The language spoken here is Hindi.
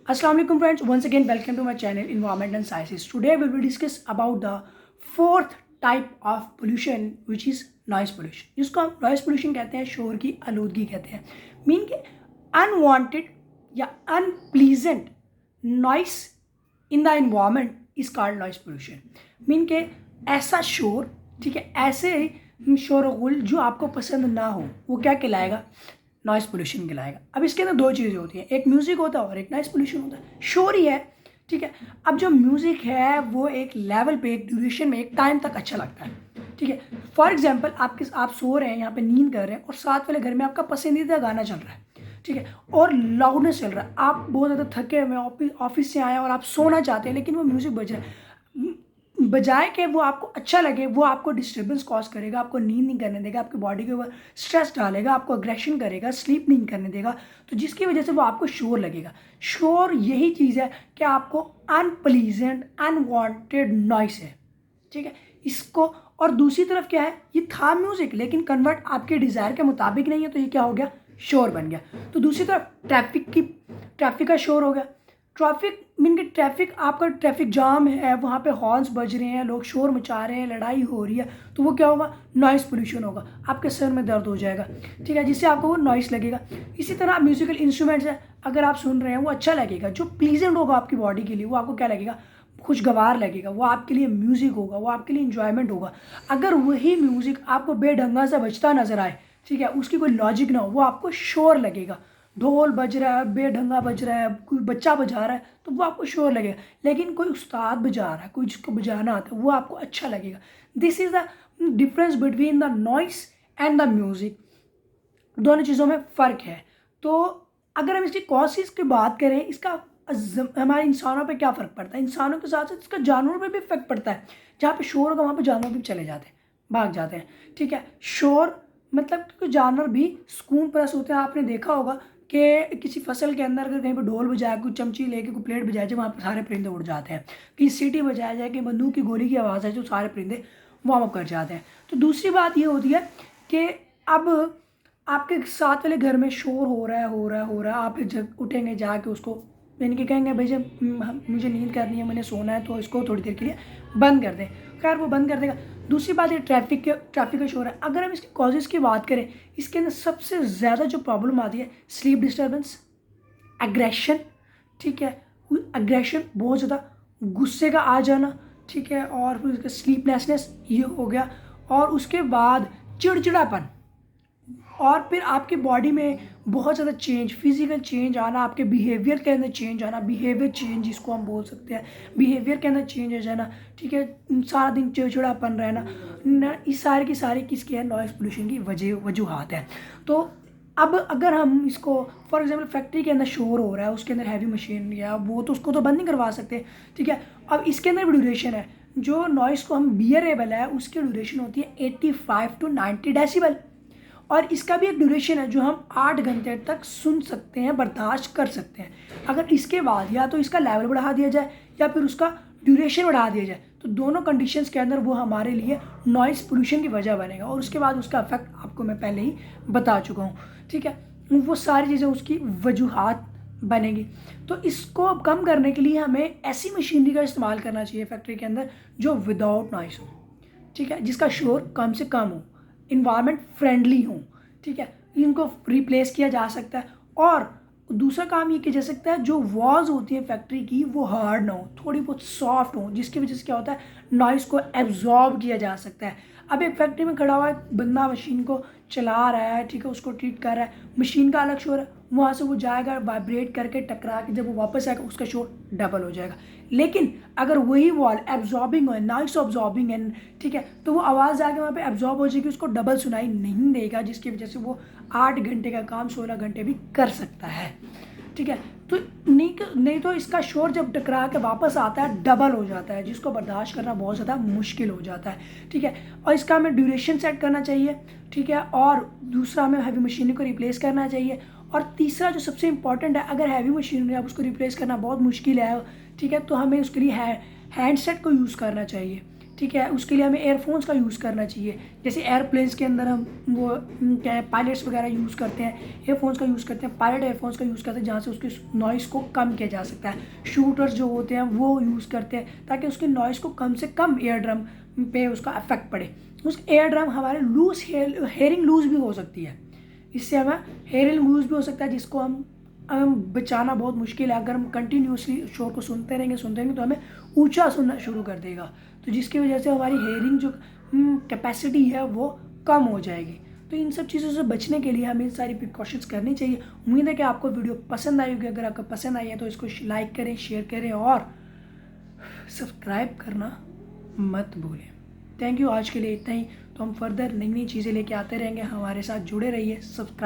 Assalamu alaikum friends, once again welcome to my channel Environment and Sciences. Today we will discuss about the fourth type of pollution which is noise pollution. जिसको हम noise pollution कहते हैं, शोर की आलूदगी कहते हैं. मीन के unwanted या unpleasant noise in the environment is called noise pollution. Mean के ऐसा शोर, ठीक है, ऐसे शोरगुल जो आपको पसंद ना हो वो क्या कहलाएगा? नॉइस पोल्यूशन कहलाएगा. अब इसके अंदर दो चीज़ें होती हैं, एक म्यूज़िक होता है और एक नॉइस पोल्यूशन होता है. शोर ही है, ठीक है. अब जो म्यूज़िक है वो एक लेवल पे, एक ड्यूरेशन में, एक टाइम तक अच्छा लगता है, ठीक है. फॉर एग्जांपल आप सो रहे हैं, यहाँ पे नींद कर रहे हैं और साथ वाले घर में आपका पसंदीदा गाना चल रहा है, ठीक है, और लाउडनेस चल रहा है. आप बहुत ज़्यादा थके हुए ऑफिस से आए और आप सोना चाहते हैं लेकिन वो म्यूज़िक बज रहा है. बजाय कि वो आपको अच्छा लगे, वो आपको डिस्टर्बेंस कॉज करेगा, आपको नींद नहीं करने देगा, आपकी बॉडी के ऊपर स्ट्रेस डालेगा, आपको अग्रेशन करेगा, स्लीप नहीं करने देगा, तो जिसकी वजह से वो आपको शोर लगेगा. शोर यही चीज़ है कि आपको अनप्लीजेंट अनवांटेड नॉइस है, ठीक है. इसको और दूसरी तरफ क्या है, ये था म्यूज़िक लेकिन कन्वर्ट आपके डिज़ायर के मुताबिक नहीं है, तो ये क्या हो गया? शोर बन गया. तो दूसरी तरफ ट्रैफिक का शोर हो गया. ट्रैफिक मीन के ट्रैफिक, आपका ट्रैफिक जाम है, वहाँ पे हॉर्न्स बज रहे हैं, लोग शोर मचा रहे हैं, लड़ाई हो रही है, तो वो क्या होगा? नॉइस पोल्यूशन होगा. आपके सर में दर्द हो जाएगा, ठीक है, जिससे आपको वो नॉइस लगेगा. इसी तरह म्यूजिकल इंस्ट्रूमेंट्स है, अगर आप सुन रहे हैं वो अच्छा लगेगा, जो प्लीजेंट होगा आपकी बॉडी के लिए, वो आपको क्या लगेगा? खुशगवार लगेगा, वो आपके लिए म्यूज़िक होगा, वो आपके लिए इंजॉयमेंट होगा. अगर वही म्यूज़िक आपको बेढंगा सा बजता नजर आए, ठीक है, उसकी कोई लॉजिक ना हो, वो आपको शोर लगेगा. ढोल बज रहा है, बेढंगा बज रहा है, कोई बच्चा बजा रहा है, तो वो आपको शोर लगेगा. लेकिन कोई उस्ताद बजा रहा है, कोई जिसको बजाना आता है, वो आपको अच्छा लगेगा. This is the difference between the noise and the music. दोनों चीज़ों में फ़र्क है. तो अगर हम इसकी कॉजेज़ की बात करें, इसका हमारे इंसानों पे क्या फ़र्क पड़ता है? इंसानों के साथ साथ इसका जानवरों पे भी इफेक्ट पड़ता है. जहाँ पे शोर होगा वहाँ पे जानवर भी चले जाते हैं, भाग जाते हैं, ठीक है. शोर मतलब कि जानवर भी सुकून परस्त होते हैं. आपने देखा होगा कि किसी फसल के अंदर अगर कहीं पर ढोल बजाया, कोई चमची लेके कोई प्लेट बजाया जाए, वहाँ पर सारे परिंदे उड़ जाते हैं. कहीं सीटी बजाया जाए, कि बंदूक की गोली की आवाज़ है, जो सारे परिंदे वार्म अप कर जाते हैं. तो दूसरी बात ये होती है कि अब आपके साथ वाले घर में शोर हो रहा है, आप जब उठेंगे जाके उसको यानी कि कहेंगे भाई जब मुझे नींद करनी है, मैंने सोना है, तो इसको थोड़ी देर के लिए बंद कर दें. खैर वो बंद कर देगा. दूसरी बात ये ट्रैफिक का शोर है. अगर हम इसके कॉजेज़ की बात करें, इसके अंदर सबसे ज़्यादा जो प्रॉब्लम आती है, स्लीप डिस्टर्बेंस, एग्रेशन, ठीक है, एग्रेशन बहुत ज़्यादा, गुस्से का आ जाना, ठीक है, और फिर उसका स्लीपलेसनेस ये हो गया, और उसके बाद चिड़चिड़ापन, और फिर आपकी बॉडी में बहुत ज़्यादा चेंज, फिजिकल चेंज आना, आपके बिहेवियर के अंदर चेंज आना, बिहेवियर चेंज जिसको हम बोल सकते हैं, बिहेवियर के अंदर चेंज आ जाना, ठीक है, सारा दिन चिड़चिड़ापन रहना, इस सारे की सारी किसकी है? नॉइस पोल्यूशन की वजूहात है. तो अब अगर हम इसको फॉर एग्जांपल फैक्ट्री के अंदर शोर हो रहा है, उसके अंदर हैवी मशीन या वो, तो उसको तो बंद नहीं करवा सकते, ठीक है. अब इसके अंदर भी ड्यूरेशन है. जो नॉइस को हम बियरेबल है, उसकी ड्यूरेशन होती है 85 to 90 डेसिबल, और इसका भी एक ड्यूरेशन है जो हम 8 घंटे तक सुन सकते हैं, बर्दाश्त कर सकते हैं. अगर इसके बाद या तो इसका लेवल बढ़ा दिया जाए या फिर उसका ड्यूरेशन बढ़ा दिया जाए, तो दोनों कंडीशंस के अंदर वो हमारे लिए नॉइस पोल्यूशन की वजह बनेगा. और उसके बाद उसका इफेक्ट आपको मैं पहले ही बता चुका हूँ, ठीक है. वो सारी चीज़ें उसकी वजूहात बनेगी. तो इसको कम करने के लिए हमें ऐसी मशीनरी का इस्तेमाल करना चाहिए फैक्ट्री के अंदर जो विदाउट नॉइस हो, ठीक है, जिसका शोर कम से कम हो, इन्वायरमेंट फ्रेंडली हो, ठीक है. इनको रिप्लेस किया जा सकता है. और दूसरा काम ये किया जा सकता है, जो वॉल्स होती हैं फैक्ट्री की, वो हार्ड ना हो, थोड़ी बहुत सॉफ्ट हो, जिसकी वजह से क्या होता है? नॉइस को एब्जॉर्ब किया जा सकता है. अब एक फैक्ट्री में खड़ा हुआ है बंदा, मशीन को चला रहा है, ठीक है, उसको ट्रीट कर रहा है, मशीन का अलग शोर है, वहाँ से वो जाएगा वाइब्रेट करके टकरा के, जब वो वापस आएगा उसका शोर डबल हो जाएगा. लेकिन अगर वही वॉल एब्जॉर्बिंग है, नॉइस ऑब्जॉर्बिंग है, ठीक है, तो वो आवाज़ आके वहाँ पे एब्जॉर्ब हो जाएगी, उसको डबल सुनाई नहीं देगा, जिसकी वजह से वो 8 घंटे का काम 16 घंटे भी कर सकता है, ठीक है. तो नहीं तो इसका शोर जब टकरा के वापस आता है डबल हो जाता है, जिसको बर्दाश्त करना बहुत ज़्यादा मुश्किल हो जाता है, ठीक है. और इसका हमें ड्यूरेशन सेट करना चाहिए, ठीक है. और दूसरा हमें हैवी मशीनरी को रिप्लेस करना चाहिए. और तीसरा जो सबसे इंपॉर्टेंट है, अगर हैवी मशीनरी आप उसको रिप्लेस करना बहुत मुश्किल है, ठीक है, तो हमें उसके लिए हैंडसेट को यूज़ करना चाहिए, ठीक है, उसके लिए हमें एयरफोन्स का यूज़ करना चाहिए। जैसे एयरप्लेन्स के अंदर हम वो क्या है पायलट्स वगैरह यूज़ करते हैं, एयरफोन्स का यूज़ करते हैं, पायलट एयरफोन्स का यूज़ करते हैं जहाँ से उसके नॉइज़ को कम किया जा सकता है। शूटर्स जो होते हैं वो यूज़ करते हैं ताकि उसके नॉइज़ को कम से कम एयर ड्रम पे उसका इफेक्ट पड़े। उस एयर ड्रम हमारे लूज हेयरिंग लूज भी हो सकती है, इससे हमें हेयरिंग लूज भी हो सकता है जिसको हम बचाना बहुत मुश्किल है। अगर हम कंटिन्यूसली शोर को सुनते रहेंगे तो हमें ऊंचा सुनना शुरू कर देगा, तो जिसकी वजह से हमारी हेयरिंग जो कैपेसिटी है वो कम हो जाएगी। तो इन सब चीज़ों से बचने के लिए हमें इन सारी प्रिकॉशंस करनी चाहिए। उम्मीद है कि आपको वीडियो पसंद आई होगी। अगर आपको पसंद आई है तो इसको लाइक करें, शेयर करें और सब्सक्राइब करना मत भूलें। थैंक यू, आज के लिए इतना ही। तो हम फर्दर नई नई चीज़ें लेके आते रहेंगे, हमारे साथ जुड़े रहिए। सब्सक्राइब